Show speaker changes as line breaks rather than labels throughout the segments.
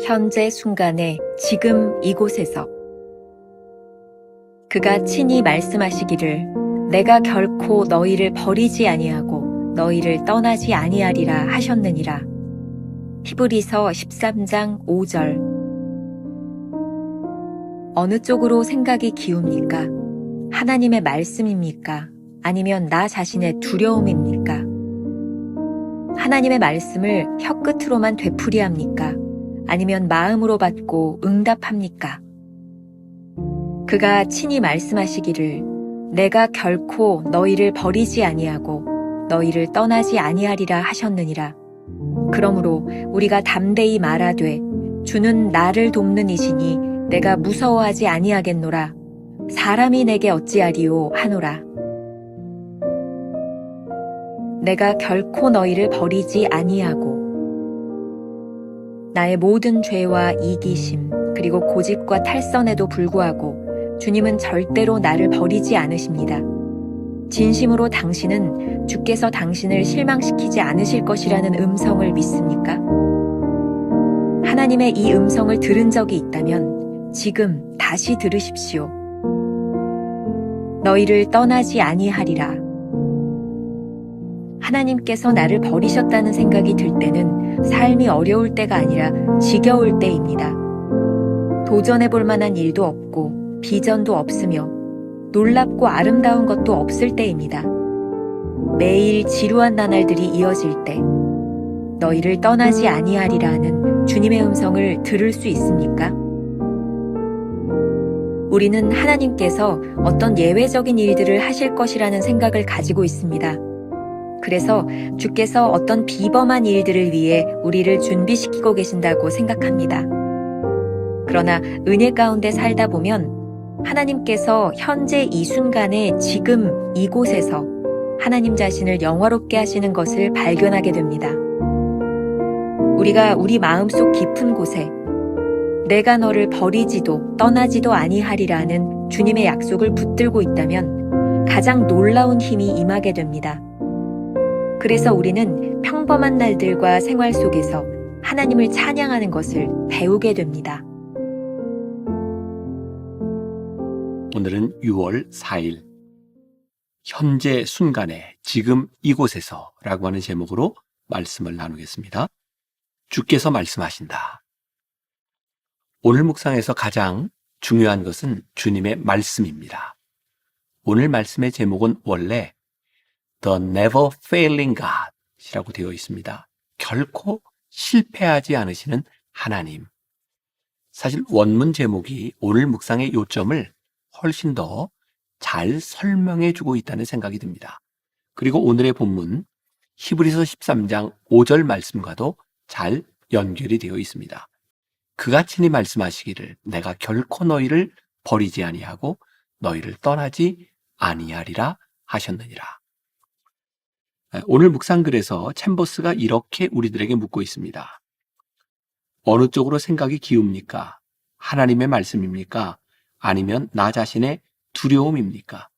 현재 순간에 지금 이곳에서 그가 친히 말씀하시기를 내가 결코 너희를 버리지 아니하고 너희를 떠나지 아니하리라 하셨느니라. 히브리서 13장 5절. 어느 쪽으로 생각이 기웁니까? 하나님의 말씀입니까? 아니면 나 자신의 두려움입니까? 하나님의 말씀을 혀끝으로만 되풀이합니까? 아니면 마음으로 받고 응답합니까? 그가 친히 말씀하시기를 내가 결코 너희를 버리지 아니하고 너희를 떠나지 아니하리라 하셨느니라. 그러므로 우리가 담대히 말하되 주는 나를 돕는 이시니 내가 무서워하지 아니하겠노라. 사람이 내게 어찌하리요 하노라. 내가 결코 너희를 버리지 아니하고 나의 모든 죄와 이기심 그리고 고집과 탈선에도 불구하고 주님은 절대로 나를 버리지 않으십니다. 진심으로 당신은 주께서 당신을 실망시키지 않으실 것이라는 음성을 믿습니까? 하나님의 이 음성을 들은 적이 있다면 지금 다시 들으십시오. 너희를 떠나지 아니하리라. 하나님께서 나를 버리셨다는 생각이 들 때는 삶이 어려울 때가 아니라 지겨울 때입니다. 도전해 볼 만한 일도 없고 비전도 없으며 놀랍고 아름다운 것도 없을 때입니다. 매일 지루한 나날들이 이어질 때 너희를 떠나지 아니하리라 하는 주님의 음성을 들을 수 있습니까? 우리는 하나님께서 어떤 예외적인 일들을 하실 것이라는 생각을 가지고 있습니다. 그래서 주께서 어떤 비범한 일들을 위해 우리를 준비시키고 계신다고 생각합니다. 그러나 은혜 가운데 살다 보면 하나님께서 현재 이 순간에 지금 이곳에서 하나님 자신을 영화롭게 하시는 것을 발견하게 됩니다. 우리가 우리 마음속 깊은 곳에 내가 너를 버리지도 떠나지도 아니하리라는 주님의 약속을 붙들고 있다면 가장 놀라운 힘이 임하게 됩니다. 그래서 우리는 평범한 날들과 생활 속에서 하나님을 찬양하는 것을 배우게 됩니다.
오늘은 6월 4일 현재 순간에 지금 이곳에서 라고 하는 제목으로 말씀을 나누겠습니다. 주께서 말씀하신다. 오늘 묵상에서 가장 중요한 것은 주님의 말씀입니다. 오늘 말씀의 제목은 원래 The Never Failing God이라고 되어 있습니다. 결코 실패하지 않으시는 하나님. 사실 원문 제목이 오늘 묵상의 요점을 훨씬 더 잘 설명해 주고 있다는 생각이 듭니다. 그리고 오늘의 본문 히브리서 13장 5절 말씀과도 잘 연결이 되어 있습니다. 그가 친히 말씀하시기를 내가 결코 너희를 버리지 아니하고 너희를 떠나지 아니하리라 하셨느니라. 오늘 묵상글에서 챔버스가 이렇게 우리들에게 묻고 있습니다. 어느 쪽으로 생각이 기웁니까? 하나님의 말씀입니까? 아니면 나 자신의 두려움입니까?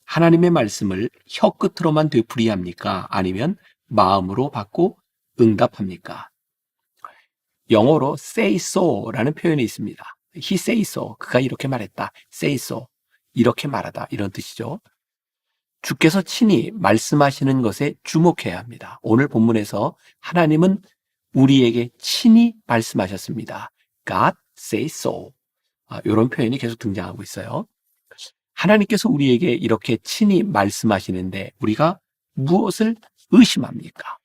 하나님의 말씀을 혀끝으로만 되풀이합니까? 아니면 마음으로 받고 응답합니까? 영어로 say so라는 표현이 있습니다. He say so, 그가 이렇게 말했다. say so, 이렇게 말하다, 이런 뜻이죠. 주께서 친히 말씀하시는 것에 주목해야 합니다. 오늘 본문에서 하나님은 우리에게 친히 말씀하셨습니다. God say so. 이런 표현이 계속 등장하고 있어요. 하나님께서 우리에게 이렇게 친히 말씀하시는데 우리가 무엇을 의심합니까?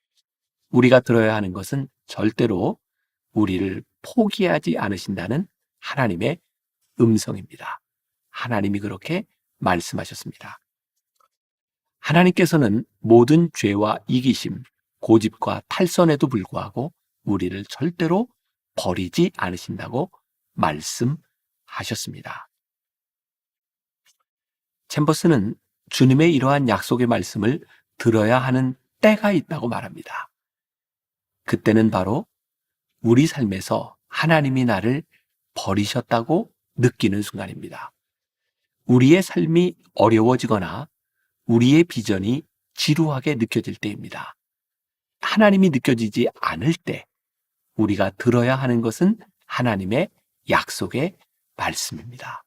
우리가 들어야 하는 것은 절대로 우리를 포기하지 않으신다는 하나님의 음성입니다. 하나님이 그렇게 말씀하셨습니다. 하나님께서는 모든 죄와 이기심, 고집과 탈선에도 불구하고 우리를 절대로 버리지 않으신다고 말씀하셨습니다. 챔버스는 주님의 이러한 약속의 말씀을 들어야 하는 때가 있다고 말합니다. 그때는 바로 우리 삶에서 하나님이 나를 버리셨다고 느끼는 순간입니다. 우리의 삶이 어려워지거나 우리의 비전이 지루하게 느껴질 때입니다. 하나님이 느껴지지 않을 때, 우리가 들어야 하는 것은 하나님의 약속의 말씀입니다.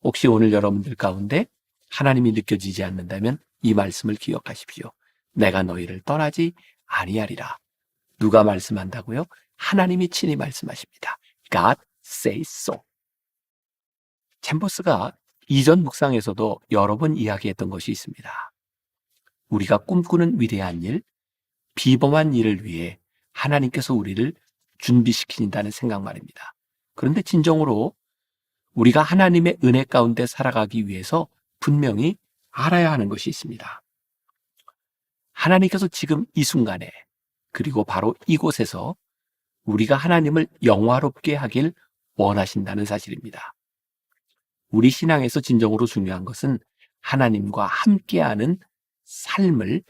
혹시 오늘 여러분들 가운데 하나님이 느껴지지 않는다면 이 말씀을 기억하십시오. 내가 너희를 떠나지 아니하리라. 누가 말씀한다고요? 하나님이 친히 말씀하십니다. God says so. 챔버스가 이전 묵상에서도 여러 번 이야기했던 것이 있습니다. 우리가 꿈꾸는 위대한 일, 비범한 일을 위해 하나님께서 우리를 준비시킨다는 생각 말입니다. 그런데 진정으로 우리가 하나님의 은혜 가운데 살아가기 위해서 분명히 알아야 하는 것이 있습니다. 하나님께서 지금 이 순간에 그리고 바로 이곳에서 우리가 하나님을 영화롭게 하길 원하신다는 사실입니다. 우리 신앙에서 진정으로 중요한 것은 하나님과 함께하는 삶을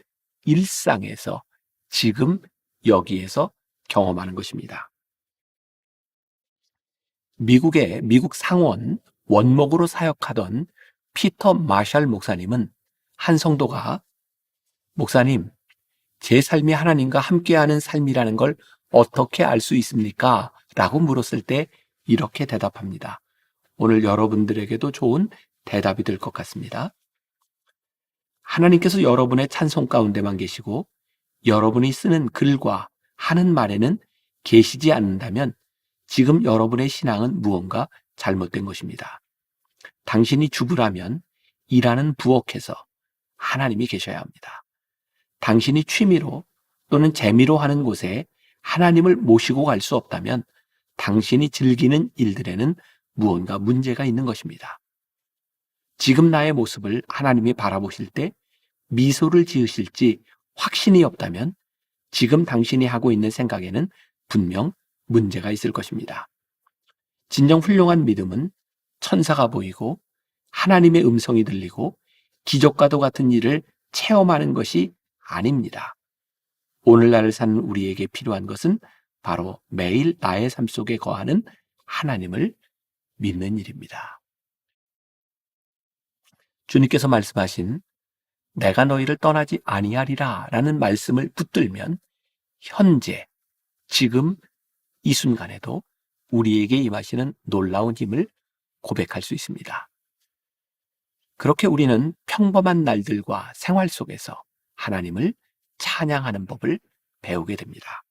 일상에서 지금 여기에서 경험하는 것입니다. 미국의 미국 상원 원목으로 사역하던 피터 마샬 목사님은 한 성도가 목사님, 제 삶이 하나님과 함께하는 삶이라는 걸 어떻게 알 수 있습니까? 라고 물었을 때 이렇게 대답합니다. 오늘 여러분들에게도 좋은 대답이 될 것 같습니다. 하나님께서 여러분의 찬송 가운데만 계시고 여러분이 쓰는 글과 하는 말에는 계시지 않는다면 지금 여러분의 신앙은 무언가 잘못된 것입니다. 당신이 주부라면 일하는 부엌에서 하나님이 계셔야 합니다. 당신이 취미로 또는 재미로 하는 곳에 하나님을 모시고 갈 수 없다면 당신이 즐기는 일들에는 무언가 문제가 있는 것입니다. 지금 나의 모습을 하나님이 바라보실 때 미소를 지으실지 확신이 없다면 지금 당신이 하고 있는 생각에는 분명 문제가 있을 것입니다. 진정 훌륭한 믿음은 천사가 보이고 하나님의 음성이 들리고 기적과도 같은 일을 체험하는 것이 아닙니다. 오늘날을 사는 우리에게 필요한 것은 바로 매일 나의 삶 속에 거하는 하나님을 믿는 일입니다. 주님께서 말씀하신 내가 너희를 떠나지 아니하리라 라는 말씀을 붙들면 현재, 지금 이 순간에도 우리에게 임하시는 놀라운 힘을 고백할 수 있습니다. 그렇게 우리는 평범한 날들과 생활 속에서 하나님을 찬양하는 법을 배우게 됩니다.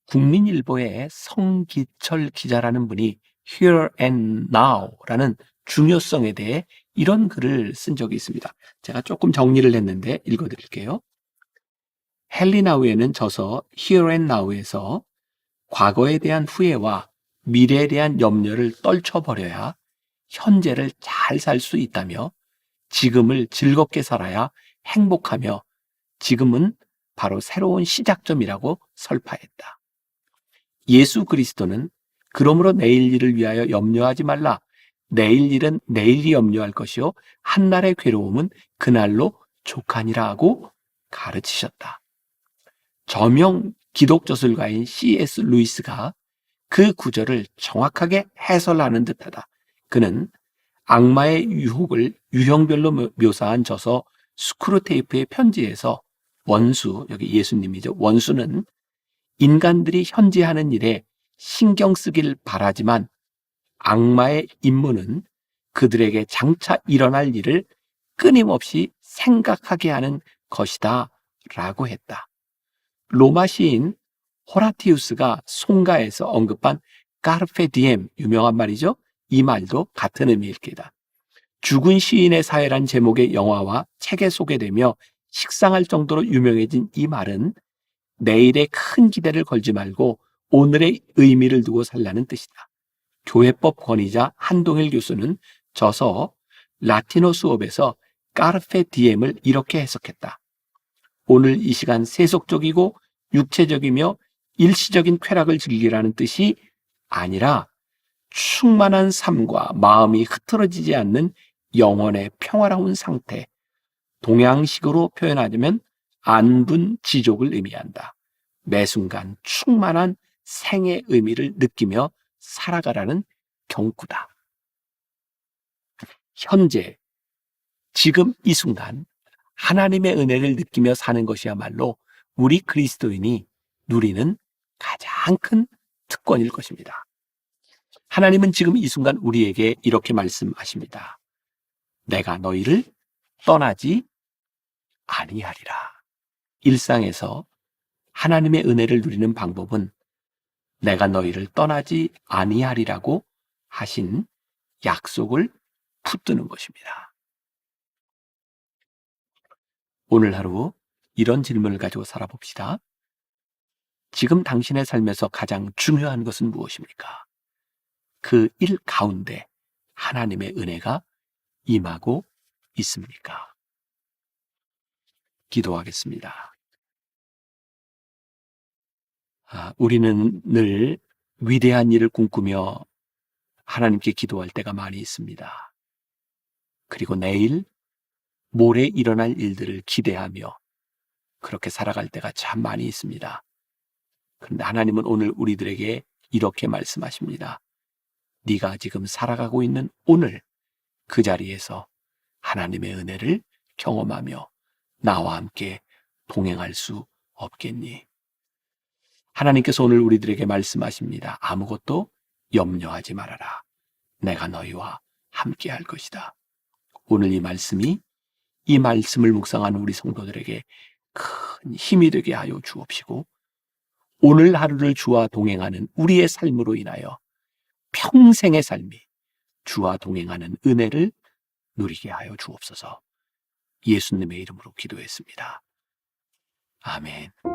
국민일보의 성기철 기자라는 분이 Here and Now라는 중요성에 대해 이런 글을 쓴 적이 있습니다. 제가 조금 정리를 했는데 읽어드릴게요. 헨리 나우에는 저서 Here and Now에서 과거에 대한 후회와 미래에 대한 염려를 떨쳐버려야 현재를 잘 살 수 있다며 지금을 즐겁게 살아야 행복하며 지금은 바로 새로운 시작점이라고 설파했다. 예수 그리스도는 그러므로 내일 일을 위하여 염려하지 말라. 내일 일은 내일이 염려할 것이요 한날의 괴로움은 그날로 족하니라 하고 가르치셨다. 저명 기독저술가인 C.S. 루이스가 그 구절을 정확하게 해설하는 듯하다. 그는 악마의 유혹을 유형별로 묘사한 저서 스크루테이프의 편지에서 원수, 여기 예수님이죠. 원수는 인간들이 현재 하는 일에 신경 쓰길 바라지만 악마의 임무는 그들에게 장차 일어날 일을 끊임없이 생각하게 하는 것이다 라고 했다. 로마 시인 호라티우스가 송가에서 언급한 까르페 디엠, 유명한 말이죠. 이 말도 같은 의미일 게다. 죽은 시인의 사회란 제목의 영화와 책에 소개되며 식상할 정도로 유명해진 이 말은 내일에 큰 기대를 걸지 말고 오늘의 의미를 두고 살라는 뜻이다. 교회법 권위자 한동일 교수는 저서 라틴어 수업에서 까르페 디엠을 이렇게 해석했다. 오늘 이 시간 세속적이고 육체적이며 일시적인 쾌락을 즐기라는 뜻이 아니라 충만한 삶과 마음이 흐트러지지 않는 영혼의 평화로운 상태, 동양식으로 표현하자면 안분지족을 의미한다. 매 순간 충만한 생의 의미를 느끼며 살아가라는 경구다. 현재, 지금 이 순간 하나님의 은혜를 느끼며 사는 것이야말로 우리 그리스도인이 누리는 가장 큰 특권일 것입니다. 하나님은 지금 이 순간 우리에게 이렇게 말씀하십니다. 내가 너희를 떠나지 아니하리라. 일상에서 하나님의 은혜를 누리는 방법은 내가 너희를 떠나지 아니하리라고 하신 약속을 붙드는 것입니다. 오늘 하루 이런 질문을 가지고 살아봅시다. 지금 당신의 삶에서 가장 중요한 것은 무엇입니까? 그 일 가운데 하나님의 은혜가 임하고 있습니까? 기도하겠습니다. 우리는 늘 위대한 일을 꿈꾸며 하나님께 기도할 때가 많이 있습니다. 그리고 내일, 모레 일어날 일들을 기대하며 그렇게 살아갈 때가 참 많이 있습니다. 그런데 하나님은 오늘 우리들에게 이렇게 말씀하십니다. 네가 지금 살아가고 있는 오늘 그 자리에서 하나님의 은혜를 경험하며 나와 함께 동행할 수 없겠니? 하나님께서 오늘 우리들에게 말씀하십니다. 아무것도 염려하지 말아라. 내가 너희와 함께 할 것이다. 오늘 이 말씀을 묵상하는 우리 성도들에게 큰 힘이 되게 하여 주옵시고 오늘 하루를 주와 동행하는 우리의 삶으로 인하여 평생의 삶이 주와 동행하는 은혜를 누리게 하여 주옵소서. 예수님의 이름으로 기도했습니다. 아멘.